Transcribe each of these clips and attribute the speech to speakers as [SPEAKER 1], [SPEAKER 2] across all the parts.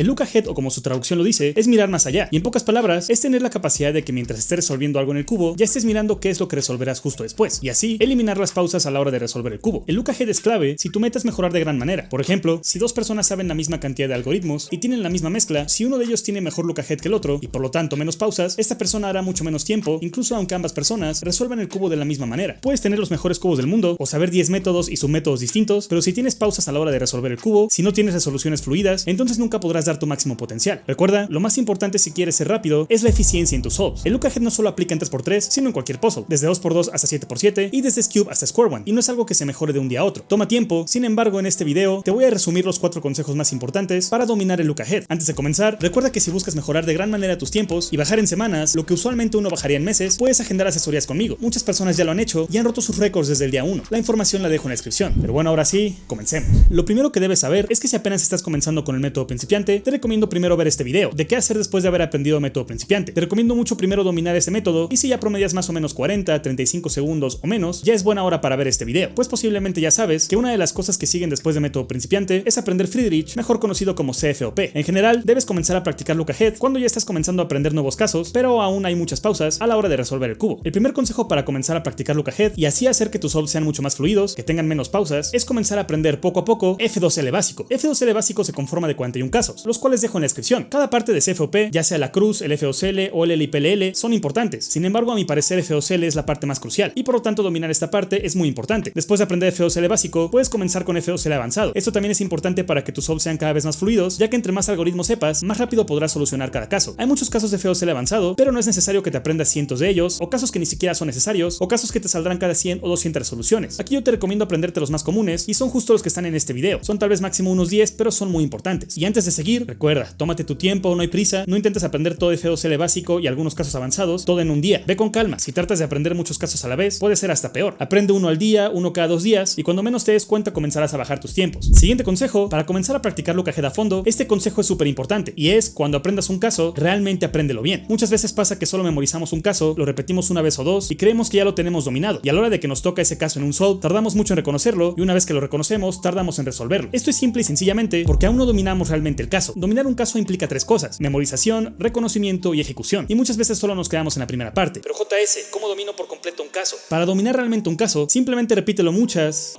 [SPEAKER 1] El look ahead, o como su traducción lo dice, es mirar más allá, y en pocas palabras, es tener la capacidad de que mientras estés resolviendo algo en el cubo, ya estés mirando qué es lo que resolverás justo después, y así eliminar las pausas a la hora de resolver el cubo. El look ahead es clave si tu meta es mejorar de gran manera. Por ejemplo, si dos personas saben la misma cantidad de algoritmos y tienen la misma mezcla, si uno de ellos tiene mejor look ahead que el otro, y por lo tanto menos pausas, esta persona hará mucho menos tiempo, incluso aunque ambas personas resuelvan el cubo de la misma manera. Puedes tener los mejores cubos del mundo, o saber 10 métodos y submétodos distintos, pero si tienes pausas a la hora de resolver el cubo, si no tienes resoluciones fluidas, entonces nunca podrás dar tu máximo potencial. Recuerda, lo más importante si quieres ser rápido es la eficiencia en tus solves. El look ahead no solo aplica en 3x3, sino en cualquier puzzle, desde 2x2 hasta 7x7 y desde Cube hasta Square One, y no es algo que se mejore de un día a otro. Toma tiempo, sin embargo en este video te voy a resumir los 4 consejos más importantes para dominar el look ahead. Antes de comenzar, recuerda que si buscas mejorar de gran manera tus tiempos y bajar en semanas, lo que usualmente uno bajaría en meses, puedes agendar asesorías conmigo. Muchas personas ya lo han hecho y han roto sus récords desde el día 1. La información la dejo en la descripción. Pero bueno, ahora sí, comencemos. Lo primero que debes saber es que si apenas estás comenzando con el método principiante, te recomiendo primero ver este video, de qué hacer después de haber aprendido método principiante. Te recomiendo mucho primero dominar este método, y si ya promedias más o menos 40, 35 segundos o menos, ya es buena hora para ver este video, pues posiblemente ya sabes que una de las cosas que siguen después de método principiante es aprender Friedrich, mejor conocido como CFOP. En general, debes comenzar a practicar look ahead cuando ya estás comenzando a aprender nuevos casos, pero aún hay muchas pausas a la hora de resolver el cubo. El primer consejo para comenzar a practicar look ahead y así hacer que tus solves sean mucho más fluidos, que tengan menos pausas, es comenzar a aprender poco a poco F2L básico. F2L básico se conforma de 41 casos, los cuales dejo en la descripción. Cada parte de CFOP, ya sea la cruz, el F2L o el LIPLL, son importantes. Sin embargo, a mi parecer F2L es la parte más crucial, y por lo tanto dominar esta parte es muy importante. Después de aprender F2L básico, puedes comenzar con F2L avanzado. Esto también es importante para que tus solves sean cada vez más fluidos, ya que entre más algoritmos sepas, más rápido podrás solucionar cada caso. Hay muchos casos de F2L avanzado, pero no es necesario que te aprendas cientos de ellos, o casos que ni siquiera son necesarios, o casos que te saldrán cada 100 o 200 resoluciones. Aquí yo te recomiendo aprenderte los más comunes, y son justo los que están en este video. Son tal vez máximo unos 10, pero son muy importantes. Y antes de seguir, recuerda, tómate tu tiempo, no hay prisa, no intentes aprender todo F2L básico y algunos casos avanzados todo en un día. Ve con calma, si tratas de aprender muchos casos a la vez, puede ser hasta peor. Aprende uno al día, uno cada 2 días, y cuando menos te des cuenta comenzarás a bajar tus tiempos. Siguiente consejo, para comenzar a practicar look ahead a fondo, este consejo es súper importante, y es, cuando aprendas un caso, realmente apréndelo bien. Muchas veces pasa que solo memorizamos un caso, lo repetimos una vez o dos, y creemos que ya lo tenemos dominado, y a la hora de que nos toca ese caso en un solve, tardamos mucho en reconocerlo, y una vez que lo reconocemos, tardamos en resolverlo. Esto es simple y sencillamente porque aún no dominamos realmente el caso. Dominar un caso implica 3 cosas: memorización, reconocimiento y ejecución, y muchas veces solo nos quedamos en la primera parte. Pero JS, ¿cómo domino por completo un caso? Para dominar realmente un caso, simplemente repítelo muchas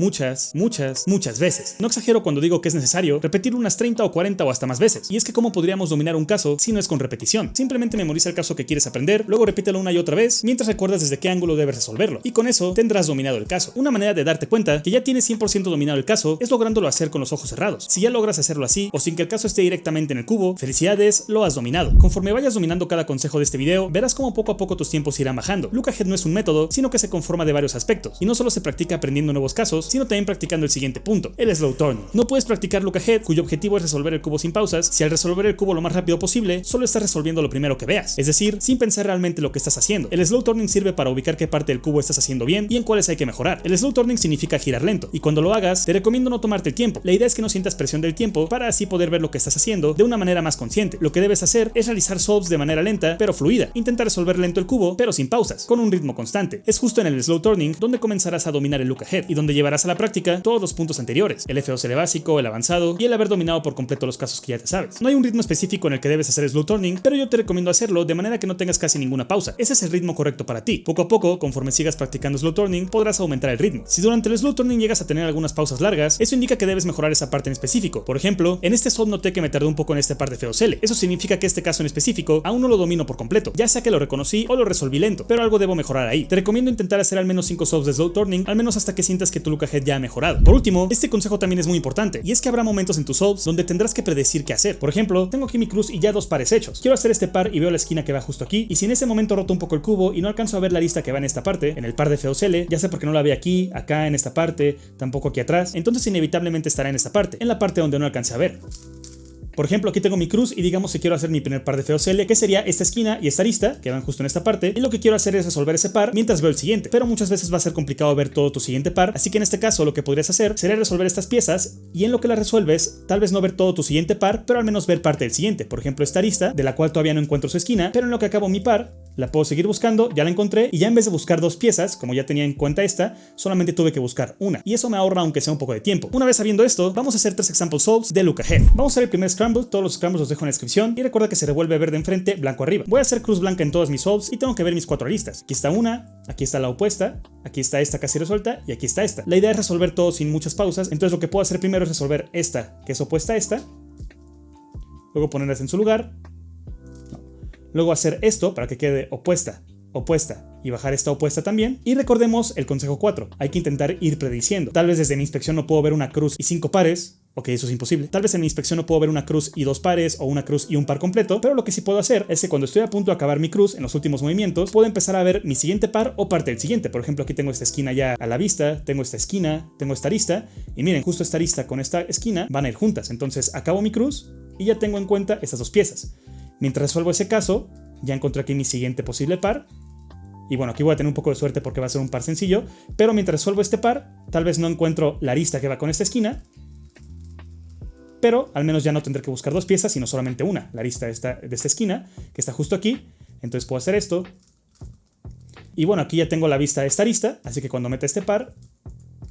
[SPEAKER 1] veces. No exagero cuando digo que es necesario repetirlo unas 30 o 40 o hasta más veces. Y es que ¿cómo podríamos dominar un caso si no es con repetición? Simplemente memoriza el caso que quieres aprender, luego repítelo una y otra vez mientras recuerdas desde qué ángulo debes resolverlo, y con eso tendrás dominado el caso. Una manera de darte cuenta que ya tienes 100% dominado el caso es lográndolo hacer con los ojos cerrados. Si ya logras hacerlo así, o sin que el caso esté directamente en el cubo, felicidades, lo has dominado. Conforme vayas dominando cada consejo de este video, verás cómo poco a poco tus tiempos irán bajando. Look ahead no es un método, sino que se conforma de varios aspectos, y no solo se practica aprendiendo nuevos casos, sino también practicando el siguiente punto, el slow turning. No puedes practicar look ahead, cuyo objetivo es resolver el cubo sin pausas, si al resolver el cubo lo más rápido posible, solo estás resolviendo lo primero que veas, es decir, sin pensar realmente lo que estás haciendo. El slow turning sirve para ubicar qué parte del cubo estás haciendo bien y en cuáles hay que mejorar. El slow turning significa girar lento, y cuando lo hagas, te recomiendo no tomarte el tiempo. La idea es que no sientas presión del tiempo para así poder ver lo que estás haciendo de una manera más consciente. Lo que debes hacer es realizar solves de manera lenta pero fluida. Intenta resolver lento el cubo pero sin pausas, con un ritmo constante. Es justo en el slow turning donde comenzarás a dominar el look ahead y donde llevarás a la práctica todos los puntos anteriores: el F2L básico, el avanzado y el haber dominado por completo los casos que ya te sabes. No hay un ritmo específico en el que debes hacer slow turning, pero yo te recomiendo hacerlo de manera que no tengas casi ninguna pausa. Ese es el ritmo correcto para ti. Poco a poco, conforme sigas practicando slow turning, podrás aumentar el ritmo. Si durante el slow turning llegas a tener algunas pausas largas, eso indica que debes mejorar esa parte en específico. Por ejemplo, en este solve noté que me tardé un poco en esta parte de F2L. Eso significa que este caso en específico aún no lo domino por completo, ya sea que lo reconocí o lo resolví lento, pero algo debo mejorar ahí. Te recomiendo intentar hacer al menos 5 solves de slow turning, al menos hasta que sientas que tu look ahead ya ha mejorado. Por último, este consejo también es muy importante, y es que habrá momentos en tus solves donde tendrás que predecir qué hacer. Por ejemplo, tengo aquí mi cruz y ya 2 pares hechos. Quiero hacer este par y veo la esquina que va justo aquí, y si en ese momento roto un poco el cubo y no alcanzo a ver la lista que va en esta parte, en el par de F2L, ya sea porque no la ve aquí, acá en esta parte, tampoco aquí atrás, entonces inevitablemente estará en esta parte, en la parte donde no alcance a ver. Por ejemplo, aquí tengo mi cruz y digamos que quiero hacer mi primer par de F2L, que sería esta esquina y esta arista, que van justo en esta parte, y lo que quiero hacer es resolver ese par mientras veo el siguiente, pero muchas veces va a ser complicado ver todo tu siguiente par, así que en este caso lo que podrías hacer sería resolver estas piezas, y en lo que las resuelves, tal vez no ver todo tu siguiente par, pero al menos ver parte del siguiente. Por ejemplo, esta arista, de la cual todavía no encuentro su esquina, pero en lo que acabo mi par, La puedo seguir buscando, ya la encontré y ya en vez de buscar 2 piezas, como ya tenía en cuenta esta, solamente tuve que buscar una. Y eso me ahorra aunque sea un poco de tiempo. Una vez sabiendo esto, vamos a hacer 3 example solves de Look Ahead. Vamos a hacer el primer scramble, todos los scrambles los dejo en la descripción y recuerda que se revuelve verde enfrente, blanco arriba. Voy a hacer cruz blanca en todas mis solves y tengo que ver mis 4 aristas. Aquí está una, aquí está la opuesta, aquí está esta casi resuelta y aquí está esta. La idea es resolver todo sin muchas pausas, entonces lo que puedo hacer primero es resolver esta, que es opuesta a esta, luego ponerlas en su lugar, luego hacer esto para que quede opuesta, opuesta y bajar esta opuesta también. Y recordemos el consejo 4, hay que intentar ir prediciendo. Tal vez desde mi inspección no puedo ver una cruz y 5 pares, ok, eso es imposible. Tal vez en mi inspección no puedo ver una cruz y 2 pares o una cruz y un par completo, pero lo que sí puedo hacer es que cuando estoy a punto de acabar mi cruz en los últimos movimientos, puedo empezar a ver mi siguiente par o parte del siguiente. Por ejemplo, aquí tengo esta esquina ya a la vista, tengo esta esquina, tengo esta arista y miren, justo esta arista con esta esquina van a ir juntas. Entonces acabo mi cruz y ya tengo en cuenta estas 2 piezas. Mientras resuelvo ese caso, ya encontré aquí mi siguiente posible par. Y bueno, aquí voy a tener un poco de suerte porque va a ser un par sencillo, pero mientras resuelvo este par, tal vez no encuentro la arista que va con esta esquina, pero al menos ya no tendré que buscar 2 piezas, sino solamente una, la arista de esta esquina, que está justo aquí. Entonces puedo hacer esto. Y bueno, aquí ya tengo la vista de esta arista, así que cuando meta este par,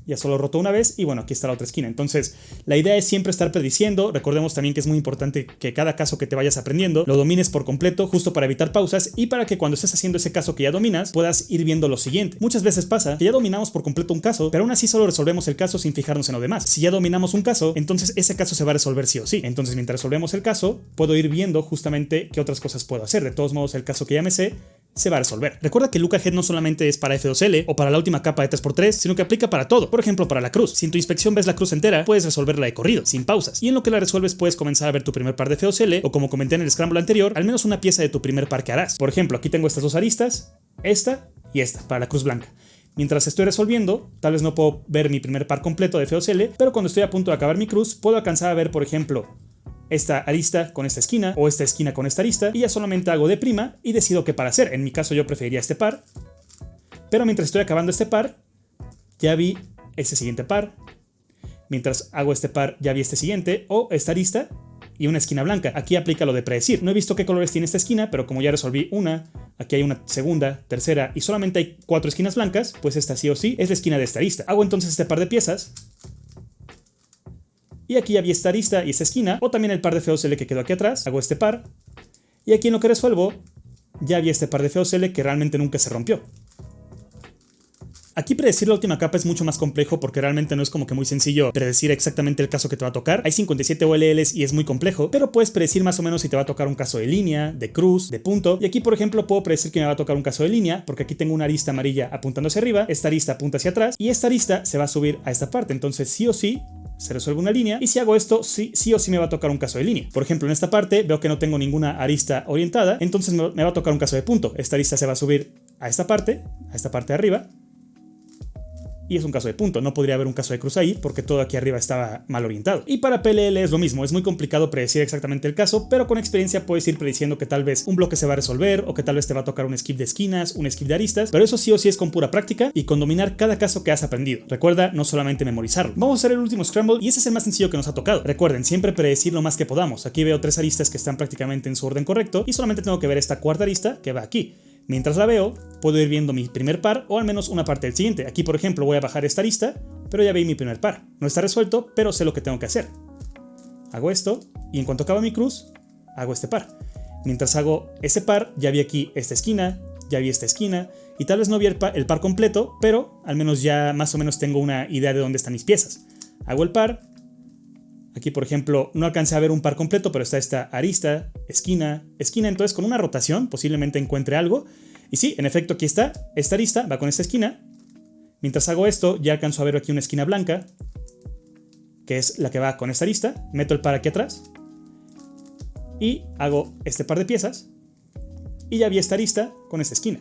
[SPEAKER 1] ya solo roto una vez y bueno, aquí está la otra esquina. Entonces, la idea es siempre estar prediciendo. Recordemos también que es muy importante que cada caso que te vayas aprendiendo lo domines por completo, justo para evitar pausas y para que cuando estés haciendo ese caso que ya dominas, puedas ir viendo lo siguiente. Muchas veces pasa que ya dominamos por completo un caso, pero aún así solo resolvemos el caso sin fijarnos en lo demás. Si ya dominamos un caso, entonces ese caso se va a resolver sí o sí. Entonces, mientras resolvemos el caso, puedo ir viendo justamente qué otras cosas puedo hacer. De todos modos, el caso que ya me sé se va a resolver. Recuerda que Look Ahead no solamente es para F2L o para la última capa de 3x3, sino que aplica para todo. Por ejemplo, para la cruz. Si en tu inspección ves la cruz entera, puedes resolverla de corrido, sin pausas. Y en lo que la resuelves puedes comenzar a ver tu primer par de F2L o, como comenté en el scramble anterior, al menos una pieza de tu primer par que harás. Por ejemplo, aquí tengo estas 2 aristas, esta y esta, para la cruz blanca. Mientras estoy resolviendo, tal vez no puedo ver mi primer par completo de F2L, pero cuando estoy a punto de acabar mi cruz, puedo alcanzar a ver, por ejemplo, esta arista con esta esquina o esta esquina con esta arista y ya solamente hago de prima y decido qué par hacer. En mi caso yo preferiría este par, pero mientras estoy acabando este par ya vi este siguiente par, mientras hago este par ya vi este siguiente o esta arista y una esquina blanca. Aquí aplica lo de predecir. No he visto qué colores tiene esta esquina, pero como ya resolví una, aquí hay una segunda, tercera y solamente hay 4 esquinas blancas, pues esta sí o sí es la esquina de esta arista. Hago entonces este par de piezas y aquí ya vi esta arista y esta esquina, o también el par de F2L que quedó aquí atrás. Hago este par, y aquí en lo que resuelvo, ya vi este par de F2L que realmente nunca se rompió. Aquí predecir la última capa es mucho más complejo porque realmente no es como que muy sencillo predecir exactamente el caso que te va a tocar. Hay 57 OLLs y es muy complejo, pero puedes predecir más o menos si te va a tocar un caso de línea, de cruz, de punto. Y aquí, por ejemplo, puedo predecir que me va a tocar un caso de línea porque aquí tengo una arista amarilla apuntando hacia arriba, esta arista apunta hacia atrás y esta arista se va a subir a esta parte. Entonces, sí o sí, se resuelve una línea, y si hago esto, sí o sí me va a tocar un caso de línea. Por ejemplo, en esta parte veo que no tengo ninguna arista orientada, entonces me va a tocar un caso de punto. Esta arista se va a subir a esta parte de arriba, y es un caso de punto. No podría haber un caso de cruz ahí porque todo aquí arriba estaba mal orientado. Y para PLL es lo mismo, es muy complicado predecir exactamente el caso, pero con experiencia puedes ir prediciendo que tal vez un bloque se va a resolver o que tal vez te va a tocar un skip de esquinas, un skip de aristas, pero eso sí o sí es con pura práctica y con dominar cada caso que has aprendido. Recuerda no solamente memorizarlo. Vamos a hacer el último scramble y ese es el más sencillo que nos ha tocado. Recuerden, siempre predecir lo más que podamos. Aquí veo 3 aristas que están prácticamente en su orden correcto y solamente tengo que ver esta cuarta arista que va aquí. Mientras la veo, puedo ir viendo mi primer par o al menos una parte del siguiente. Aquí, por ejemplo, voy a bajar esta arista, pero ya vi mi primer par. No está resuelto, pero sé lo que tengo que hacer. Hago esto y en cuanto acaba mi cruz, hago este par. Mientras hago ese par, ya vi aquí esta esquina, ya vi esta esquina y tal vez no vi el par completo, pero al menos ya más o menos tengo una idea de dónde están mis piezas. Hago el par. Aquí, por ejemplo, no alcancé a ver un par completo, pero está esta arista, esquina, esquina. Entonces, con una rotación, posiblemente encuentre algo. Y sí, en efecto, aquí está. Esta arista va con esta esquina. Mientras hago esto, ya alcanzo a ver aquí una esquina blanca, que es la que va con esta arista. Meto el par aquí atrás. Y hago este par de piezas. Y ya vi esta arista con esta esquina.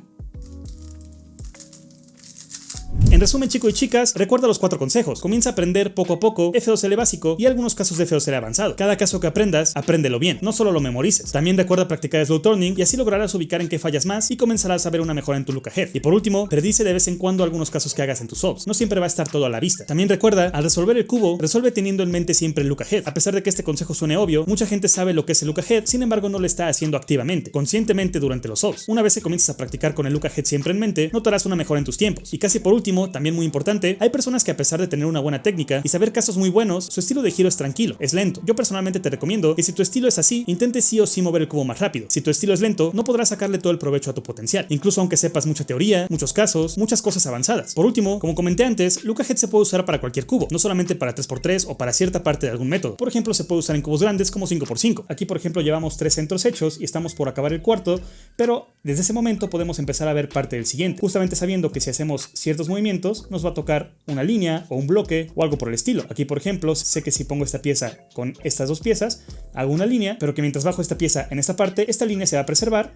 [SPEAKER 1] En resumen, chicos y chicas, recuerda los 4 consejos. Comienza a aprender poco a poco F2L básico y algunos casos de F2L avanzado. Cada caso que aprendas, apréndelo bien, no solo lo memorices. También recuerda practicar slow turning y así lograrás ubicar en qué fallas más y comenzarás a ver una mejora en tu look ahead. Y por último, predice de vez en cuando algunos casos que hagas en tus solves. No siempre va a estar todo a la vista. También recuerda, al resolver el cubo, resuelve teniendo en mente siempre el look ahead. A pesar de que este consejo suene obvio, mucha gente sabe lo que es el look ahead, sin embargo no lo está haciendo activamente, conscientemente durante los solves. Una vez que comiences a practicar con el look ahead siempre en mente, notarás una mejora en tus tiempos. Y casi por último, también muy importante, hay personas que a pesar de tener una buena técnica y saber casos muy buenos, su estilo de giro es tranquilo, es lento. Yo personalmente te recomiendo que si tu estilo es así, intentes sí o sí mover el cubo más rápido. Si tu estilo es lento, no podrás sacarle todo el provecho a tu potencial, incluso aunque sepas mucha teoría, muchos casos, muchas cosas avanzadas. Por último, como comenté antes, look ahead se puede usar para cualquier cubo, no solamente para 3x3 o para cierta parte de algún método. Por ejemplo, se puede usar en cubos grandes como 5x5. Aquí, por ejemplo, llevamos 3 centros hechos y estamos por acabar el cuarto, pero desde ese momento podemos empezar a ver parte del siguiente, justamente sabiendo que si hacemos ciertos movimientos, nos va a tocar una línea o un bloque o algo por el estilo. Aquí, por ejemplo, sé que si pongo esta pieza con estas dos piezas, hago una línea, pero que mientras bajo esta pieza en esta parte, esta línea se va a preservar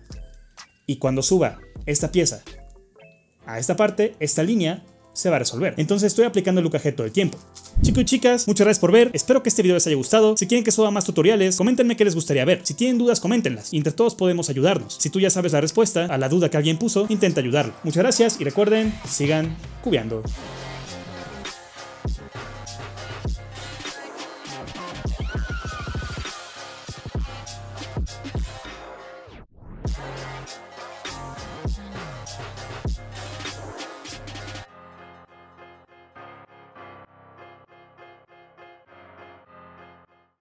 [SPEAKER 1] y cuando suba esta pieza a esta parte, esta línea se va a resolver. Entonces estoy aplicando el look ahead todo el tiempo. Chicos y chicas, muchas gracias por ver. Espero que este video les haya gustado. Si quieren que suba más tutoriales, coméntenme qué les gustaría ver. Si tienen dudas, coméntenlas. Entre todos podemos ayudarnos. Si tú ya sabes la respuesta a la duda que alguien puso, intenta ayudarlo. Muchas gracias y recuerden, sigan cubeando.